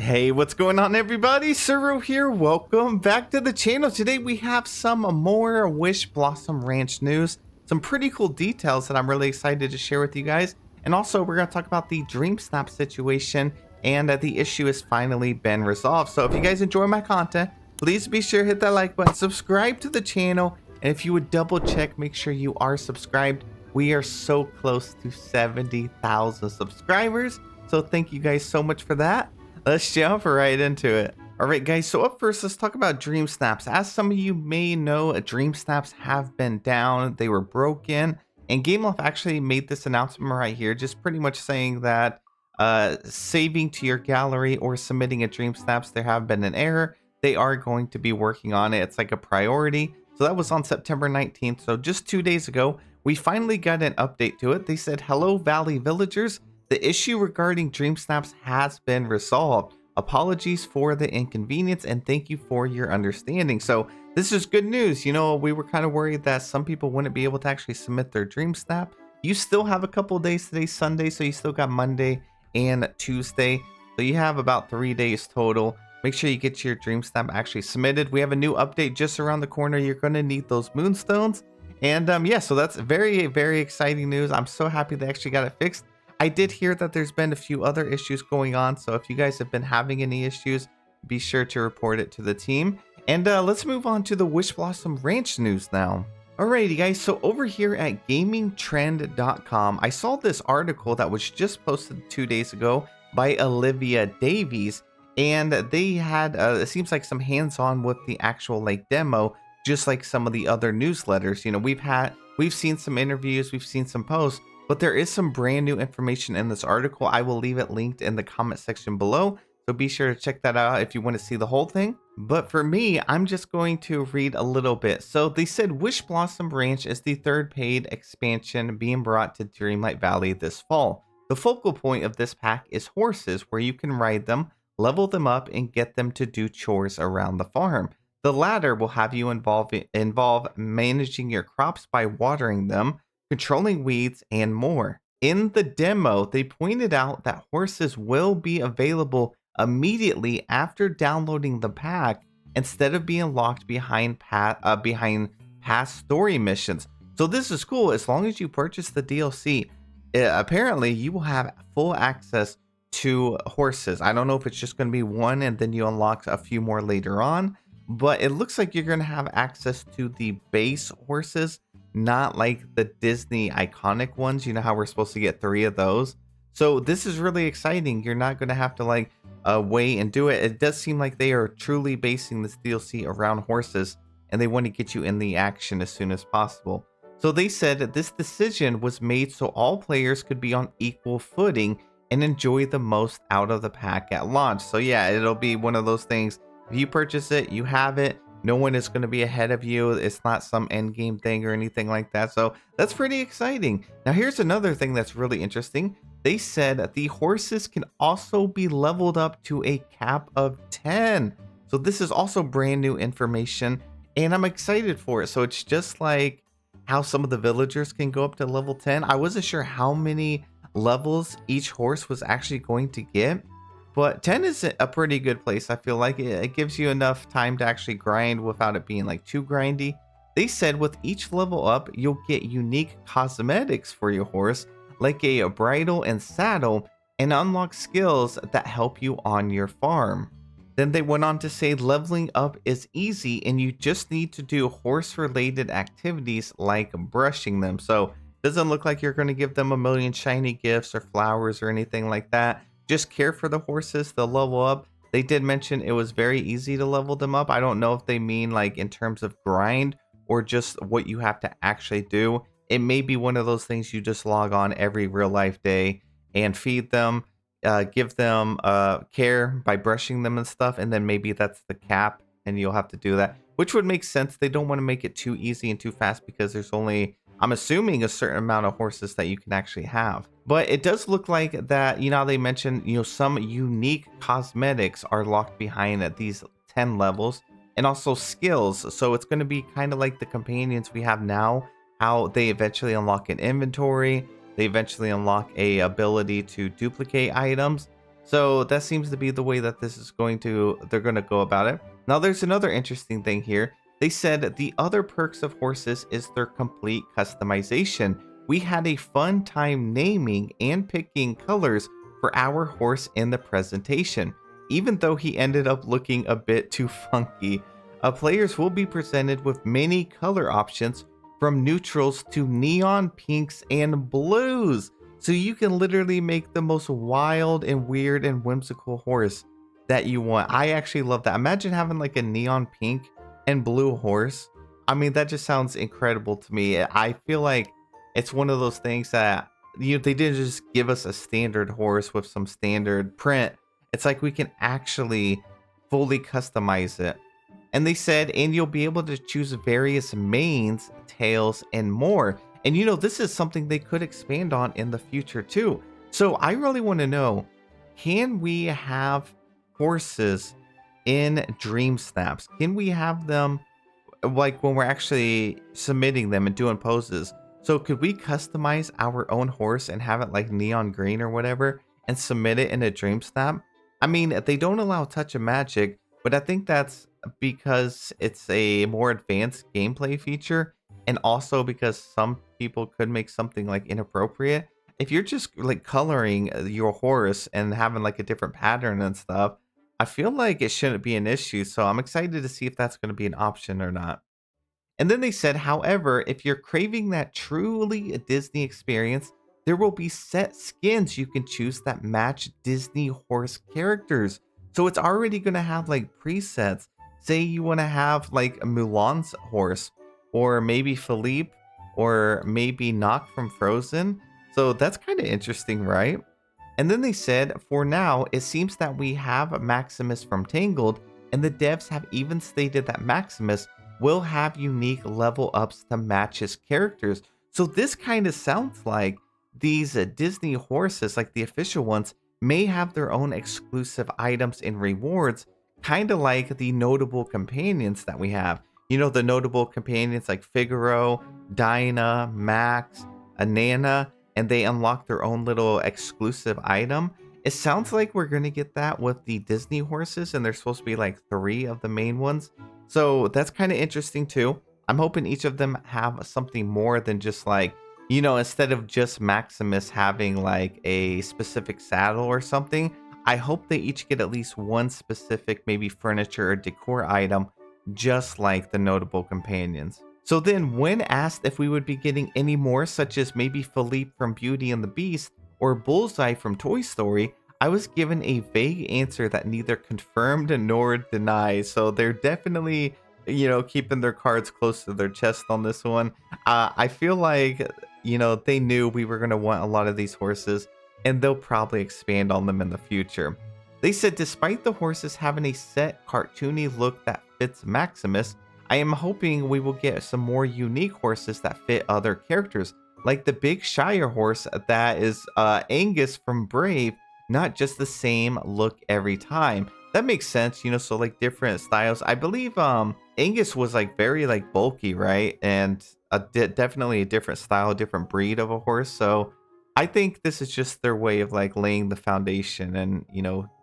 Hey, what's going on everybody? Suro here. Welcome back to the channel. Today we have some more Wishblossom Ranch news. Some pretty cool details that I'm really excited to share with you guys. And also we're going to talk about the Dream Snap situation and that the issue has finally been resolved. So if you guys enjoy my content, please be sure to hit that like button, subscribe to the channel, and if you would double check, make sure you are subscribed. We are so close to 70,000 subscribers. So thank you guys so much for that. Let's jump right into it. Alright guys, so up first, let's talk about Dream Snaps. As some of you may know, Dream Snaps have been down. They were broken. And Gameloft actually made this announcement right here, just pretty much saying that saving to your gallery or submitting a Dream Snaps, there have been an error. They are going to be working on it. It's like a priority. So that was on September 19th. So just 2 days ago, we finally got an update to it. They said, "Hello Valley villagers. The issue regarding Dream Snaps has been resolved. Apologies for the inconvenience and thank you for your understanding." So this is good news. You know, we were kind of worried that some people wouldn't be able to actually submit their Dream Snap. You still have a couple of days. Today's Sunday, so you still got Monday and Tuesday. So you have about 3 days total. Make sure you get your Dream Snap actually submitted. We have a new update just around the corner. You're going to need those moonstones. And yeah, so that's very, very exciting news. I'm so happy they actually got it fixed. I did hear that there's been a few other issues going on, so if you guys have been having any issues, be sure to report it to the team. And let's move on to the Wishblossom Ranch news now. Alrighty guys, so over here at gamingtrend.com, I saw this article that was just posted 2 days ago by Olivia Davies, and they had, it seems like some hands-on with the actual like demo, just like some of the other newsletters. You know, we've seen some interviews, we've seen some posts, but there is some brand new information in this article. I will leave it linked in the comment section below, so be sure to check that out if you want to see the whole thing. But for me, I'm just going to read a little bit. So they said Wishblossom Ranch is the third paid expansion being brought to Dreamlight Valley this fall. The focal point of this pack is horses, where you can ride them, level them up, and get them to do chores around the farm. The latter will have you involve managing your crops by watering them, controlling weeds, and more. In the demo, they pointed out that horses will be available immediately after downloading the pack instead of being locked behind past story missions. So this is cool. As long as you purchase the DLC, apparently you will have full access to horses. I don't know if it's just going to be one and then you unlock a few more later on, but it looks like you're going to have access to the base horses, not like the Disney iconic ones. You know how we're supposed to get 3 of those. So this is really exciting. You're not going to have to like wait and do it. It does seem like they are truly basing this DLC around horses, and they want to get you in the action as soon as possible. So they said that this decision was made so all players could be on equal footing and enjoy the most out of the pack at launch. So yeah, it'll be one of those things. If you purchase it, you have it. No one is going to be ahead of you. It's not some end game thing or anything like that. So that's pretty exciting. Now here's another thing that's really interesting. They said that the horses can also be leveled up to a cap of 10. So this is also brand new information and I'm excited for it. So it's just like how some of the villagers can go up to level 10. I wasn't sure how many levels each horse was actually going to get. But 10 is a pretty good place. I feel like it gives you enough time to actually grind without it being like too grindy. They said with each level up, you'll get unique cosmetics for your horse, like a bridle and saddle, and unlock skills that help you on your farm. Then they went on to say leveling up is easy and you just need to do horse related activities like brushing them. So it doesn't look like you're going to give them a million shiny gifts or flowers or anything like that. Just care for the horses, they'll level up. They did mention it was very easy to level them up. I don't know if they mean like in terms of grind or just what you have to actually do. It may be one of those things you just log on every real life day and feed them, give them care by brushing them and stuff, and then maybe that's the cap and you'll have to do that, which would make sense. They don't want to make it too easy and too fast because there's only, I'm assuming, a certain amount of horses that you can actually have. But it does look like that, you know, they mentioned, you know, some unique cosmetics are locked behind at these 10 levels and also skills. So it's going to be kind of like the companions we have now, how they eventually unlock an inventory. They eventually unlock a ability to duplicate items. So that seems to be the way that they're going to go about it. Now there's another interesting thing here. They said the other perks of horses is their complete customization. We had a fun time naming and picking colors for our horse in the presentation, even though he ended up looking a bit too funky. Players will be presented with many color options from neutrals to neon pinks and blues. So you can literally make the most wild and weird and whimsical horse that you want. I actually love that. Imagine having like a neon pink and blue horse. I mean, that just sounds incredible to me. I feel like it's one of those things that they didn't just give us a standard horse with some standard print. It's like we can actually fully customize it. And they said, and you'll be able to choose various manes, tails, and more. And this is something they could expand on in the future too. So I really want to know, can we have horses in Dream Snaps? Can we have them like when we're actually submitting them and doing poses? So could we customize our own horse and have it like neon green or whatever and submit it in a Dream Snap? I mean, they don't allow touch of magic, but I think that's because it's a more advanced gameplay feature, and also because some people could make something like inappropriate. If you're just like coloring your horse and having like a different pattern and stuff, I feel like it shouldn't be an issue. So I'm excited to see if that's going to be an option or not. And then they said, however, if you're craving that truly Disney experience, there will be set skins you can choose that match Disney horse characters. So it's already going to have like presets. Say you want to have like Mulan's horse, or maybe Philippe, or maybe Knock from Frozen. So that's kind of interesting, right? And then they said, for now, it seems that we have Maximus from Tangled, and the devs have even stated that Maximus will have unique level ups to match his characters. So this kind of sounds like these Disney horses, like the official ones, may have their own exclusive items and rewards, kind of like the notable companions that we have. The notable companions like Figaro, Dinah, Max, Anana, and they unlock their own little exclusive item. It sounds like we're going to get that with the Disney horses, and there's supposed to be like 3 of the main ones. So that's kind of interesting too. I'm hoping each of them have something more than just like, instead of just Maximus having like a specific saddle or something, I hope they each get at least one specific maybe furniture or decor item, just like the notable companions. So then when asked if we would be getting any more, such as maybe Philippe from Beauty and the Beast or Bullseye from Toy Story, I was given a vague answer that neither confirmed nor denied. So they're definitely, keeping their cards close to their chest on this one. I feel like, they knew we were going to want a lot of these horses, and they'll probably expand on them in the future. They said, despite the horses having a set cartoony look that fits Maximus, I am hoping we will get some more unique horses that fit other characters, like the big Shire horse that is Angus from Brave, not just the same look every time. That makes sense, so like different styles. I believe Angus was like very like bulky, right? And definitely a different style, different breed of a horse. So I think this is just their way of like laying the foundation and,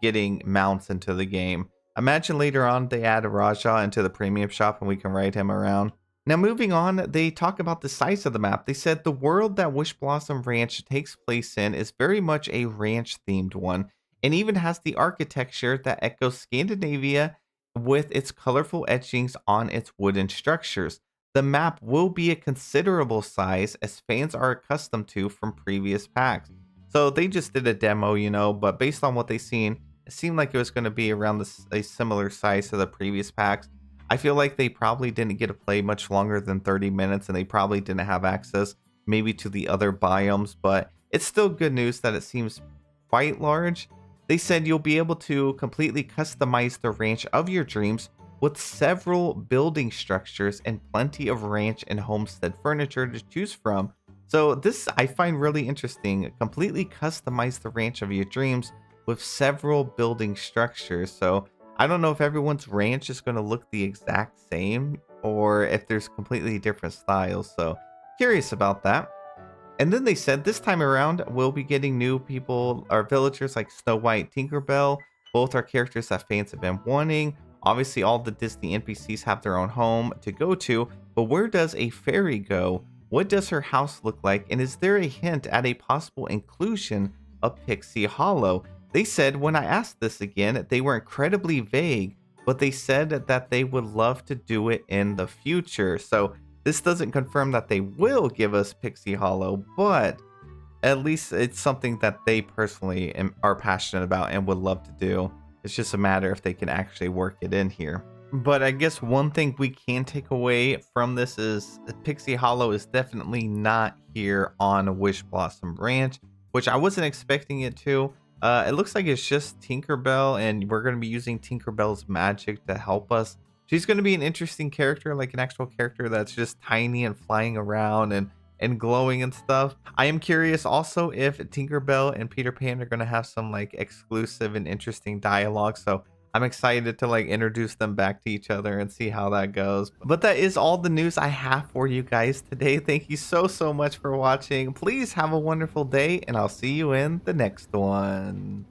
getting mounts into the game. Imagine later on they add a Raja into the premium shop and we can ride him around. Now moving on, they talk about the size of the map. They said the world that Wishblossom Ranch takes place in is very much a ranch themed one, and even has the architecture that echoes Scandinavia with its colorful etchings on its wooden structures. The map will be a considerable size as fans are accustomed to from previous packs. So they just did a demo, but based on what they've seen, it seemed like it was going to be around a similar size to the previous packs. I feel like they probably didn't get to play much longer than 30 minutes, and they probably didn't have access maybe to the other biomes, but it's still good news that it seems quite large. They said you'll be able to completely customize the ranch of your dreams with several building structures and plenty of ranch and homestead furniture to choose from. So this I find really interesting. Completely customize the ranch of your dreams with several building structures. So I don't know if everyone's ranch is going to look the exact same or if there's completely different styles. So curious about that. And then they said this time around, we'll be getting new people or villagers like Snow White, Tinkerbell. Both are characters that fans have been wanting. Obviously, all the Disney NPCs have their own home to go to, but where does a fairy go? What does her house look like? And is there a hint at a possible inclusion of Pixie Hollow? They said when I asked this again, they were incredibly vague, but they said that they would love to do it in the future. So this doesn't confirm that they will give us Pixie Hollow, but at least it's something that they personally are passionate about and would love to do. It's just a matter if they can actually work it in here. But I guess one thing we can take away from this is Pixie Hollow is definitely not here on Wishblossom Ranch, which I wasn't expecting it to. It looks like it's just Tinkerbell, and we're going to be using Tinkerbell's magic to help us. She's going to be an interesting character, like an actual character that's just tiny and flying around and glowing and stuff. I am curious also if Tinkerbell and Peter Pan are going to have some like exclusive and interesting dialogue. So I'm excited to like introduce them back to each other and see how that goes. But that is all the news I have for you guys today. Thank you so much for watching. Please have a wonderful day, and I'll see you in the next one.